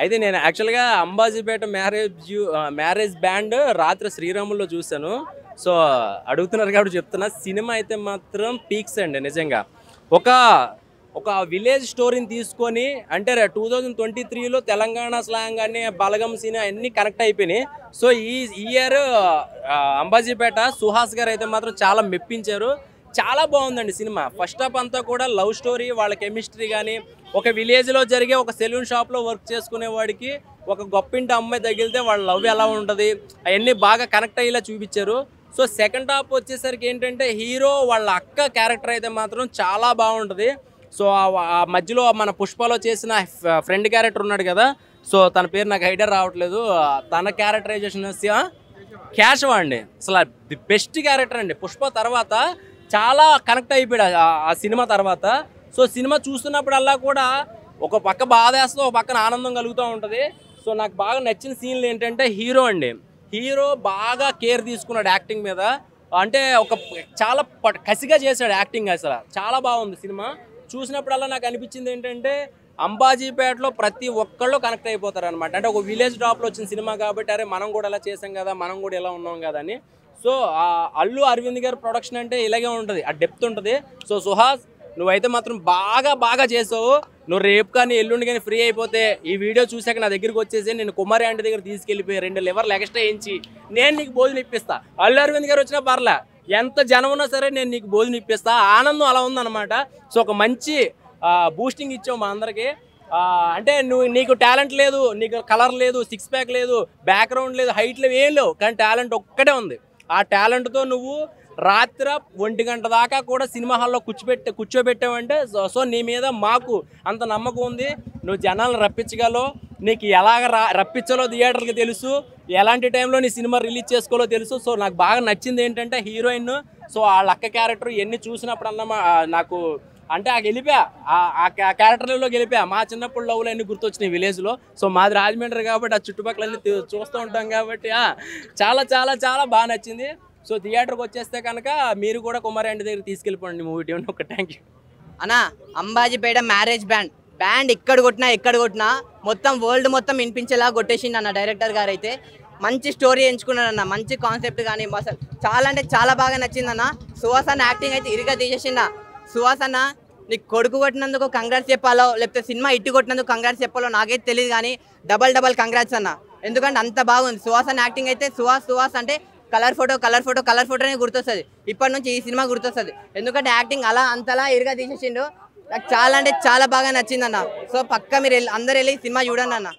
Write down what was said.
అయితే నేను యాక్చువల్‌గా అంబాజీపేట మ్యారేజ్ బ్యాండ్ రాత్రి శ్రీరాముల్లో చూసాను. సో, అడుగుతున్నారు కాబట్టి చెప్తున్నా. సినిమా అయితే మాత్రం పీక్స్ అండి నిజంగా. ఒక ఒక విలేజ్ స్టోరీని తీసుకొని అంటే 2023లో తెలంగాణ స్లాంగ్ అని బలగం సీన్ అన్నీ కనెక్ట్ అయిపోయినాయి. సో, ఈ ఇయర్ అంబాజీపేట సుహాస్ గారు అయితే మాత్రం చాలా మెప్పించారు. చాలా బాగుందండి సినిమా. ఫస్ట్ హాఫ్ అంతా కూడా లవ్ స్టోరీ, వాళ్ళ కెమిస్ట్రీ కానీ, ఒక విలేజ్లో జరిగే ఒక సెలూన్ షాప్లో వర్క్ చేసుకునేవాడికి ఒక గొప్పింటి అమ్మాయి తగిలితే వాళ్ళ లవ్ ఎలా ఉంటుంది అవన్నీ బాగా కనెక్ట్ అయ్యేలా చూపించారు. సో, సెకండ్ హాఫ్ వచ్చేసరికి ఏంటంటే హీరో వాళ్ళ అక్క క్యారెక్టర్ అయితే మాత్రం చాలా బాగుంటుంది. సో, ఆ మధ్యలో మన పుష్పలో చేసిన ఫ్రెండ్ క్యారెక్టర్ ఉన్నాడు కదా, సో తన పేరు నాకు ఐడియా రావట్లేదు. తన క్యారెక్టరైజేషన్ కేశవ అండి. అసలు ది బెస్ట్ క్యారెక్టర్ అండి. పుష్ప తర్వాత చాలా కనెక్ట్ అయిపోయాడు ఆ సినిమా తర్వాత. సో, సినిమా చూస్తున్నప్పుడల్లా కూడా ఒక పక్క బాధ వేస్తుంది, ఒక పక్కన ఆనందం కలుగుతూ ఉంటుంది. సో, నాకు బాగా నచ్చిన సీన్లు ఏంటంటే హీరో అండి. హీరో బాగా కేర్ తీసుకున్నాడు యాక్టింగ్ మీద. అంటే చాలా కసిగా చేశాడు యాక్టింగ్. అసలు చాలా బాగుంది సినిమా. చూసినప్పుడల్లా నాకు అనిపించింది ఏంటంటే అంబాజీపేటలో ప్రతి ఒక్కళ్ళు కనెక్ట్ అయిపోతారు అనమాట. అంటే ఒక విలేజ్ డ్రాప్లో వచ్చిన సినిమా కాబట్టి అరే మనం కూడా ఇలా చేసాం కదా, మనం కూడా ఇలా ఉన్నాం కదా అని. సో, అల్లు అరవింద్ గారి ప్రొడక్షన్ అంటే ఇలాగే ఉంటుంది, ఆ డెప్త్ ఉంటుంది. సో, సుహాస్ నువ్వైతే మాత్రం బాగా చేసావు. నువ్వు రేపు కానీ ఎల్లుండి కానీ ఫ్రీ అయిపోతే ఈ వీడియో చూసాక నా దగ్గరికి వచ్చేసి నేను కుమారి ఆంటీ దగ్గర తీసుకెళ్ళిపోయి 2 లివర్లు ఎక్స్ట్రా వేయించి నేను నీకు భోజనం ఇప్పిస్తా. అల్లు అరవింద్ గారు వచ్చినా పర్లే, ఎంత జనం ఉన్నా సరే నేను నీకు భోజనం ఇప్పిస్తా. ఆనందం అలా ఉందన్నమాట. సో, ఒక మంచి బూస్టింగ్ ఇచ్చావు మా అందరికి. అంటే నీకు టాలెంట్ లేదు, నీకు కలర్ లేదు, 6 ప్యాక్ లేదు, బ్యాక్గ్రౌండ్ లేదు, హైట్ లేవు, ఏం లేవు, కానీ టాలెంట్ ఒక్కటే ఉంది. ఆ టాలెంట్తో నువ్వు రాత్రి 1 గంట దాకా కూడా సినిమా హాల్లో కూర్చోబెట్టావంటే సో నీ మీద మాకు అంత నమ్మకం ఉంది. నువ్వు జనాలను రప్పించగలవు, నీకు ఎలాగ రప్పించాలో థియేటర్కి తెలుసు, ఎలాంటి టైంలో నీ సినిమా రిలీజ్ చేసుకోవాలో తెలుసు. సో, నాకు బాగా నచ్చింది ఏంటంటే హీరోయిన్. సో, వాళ్ళ అక్క క్యారెక్టర్ ఎన్ని చూసినప్పుడన్నా నాకు అంటే గెలిపా, ఆ క్యారెక్టర్లో గెలిపా. మా చిన్నప్పుడు లవ్లు అన్నీ గుర్తొచ్చినాయి విలేజ్లో. సో, మాది రాజమండ్రి కాబట్టి ఆ చుట్టుపక్కలన్నీ చూస్తూ ఉంటాం కాబట్టి చాలా బాగా నచ్చింది. సో, థియేటర్కి వచ్చేస్తే కనుక మీరు కూడా కుమారి ఆంటీ దగ్గర తీసుకెళ్ళిపోండి మూవీ టీం. ఒక థ్యాంక్ యూ అన్నా. అంబాజీపేట మ్యారేజ్ బ్యాండ్ ఎక్కడ కొట్టినా మొత్తం వరల్డ్ మొత్తం వినిపించేలా కొట్టేసింది అన్న డైరెక్టర్ గారు. అయితే మంచి స్టోరీ ఎంచుకున్నారన్న, మంచి కాన్సెప్ట్ కానీ అసలు చాలా అంటే చాలా బాగా నచ్చిందన్న. సుహాస్ అన్న యాక్టింగ్ అయితే ఇరుగా తీసేసిందా. సుహాస్ అన్న నీకు కొడుకు కొట్టినందుకు కంగ్రాట్స్ చెప్పాలో లేకపోతే సినిమా ఇట్టు కొట్టినందుకు కంగ్రాట్స్ చెప్పాలో నాకైతే తెలియదు, కానీ డబల్ కంగ్రాట్స్ అన్న. ఎందుకంటే అంత బాగుంది సుహాస్ అన్న యాక్టింగ్ అయితే. సుహాస్ అంటే కలర్ ఫోటోనే గుర్తొస్తుంది. ఇప్పటి నుంచి ఈ సినిమా గుర్తొస్తుంది, ఎందుకంటే యాక్టింగ్ అంతలా ఇరుగా తీసేసిండు. నాకు చాలా అంటే చాలా బాగా నచ్చింది అన్న. సో, పక్కా మీరు అందరు వెళ్ళి సినిమా చూడండి అన్న.